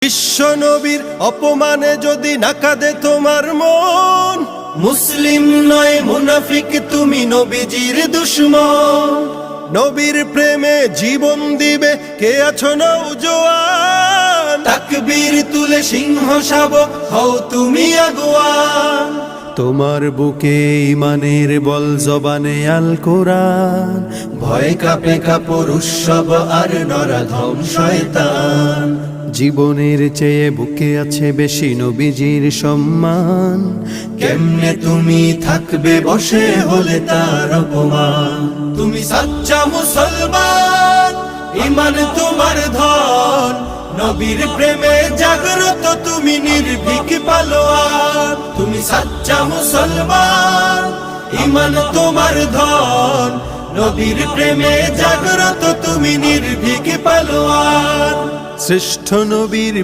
বিশ্ব নবীর অপমানে যদি না কাঁদে তোমার মন, মুসলিম নয় মুনাফিক তুমি নবীজির দুশমন। নবীর প্রেমে জীবন দিবে কে আছো নওজোয়ান, তাকবীর তুলে সিংহ শাবক হও তুমি আগুয়ান। তোমার বুকে ইমানের বল জবানে আল কোরআন, ভয় কাঁপে কাপড় উৎসব আর নরাধম শয়তান। জীবনের চেয়ে বুকে আছে বেশি নবীজির সম্মান, কেমনে তুমি থাকবে বসে হলে তার অপমান। তুমি সাচ্চা মুসলমান, ইমান তোমার ধন, নবীর প্রেমে জাগ্রত তুমি নির্ভীক পালোয়ান। তুমি সাচ্চা মুসলমান, ইমান তোমার ধন, নবীর প্রেমে জাগ্রত তুমি নির্ভীক পালোয়ান। শ্রেষ্ঠ নবীর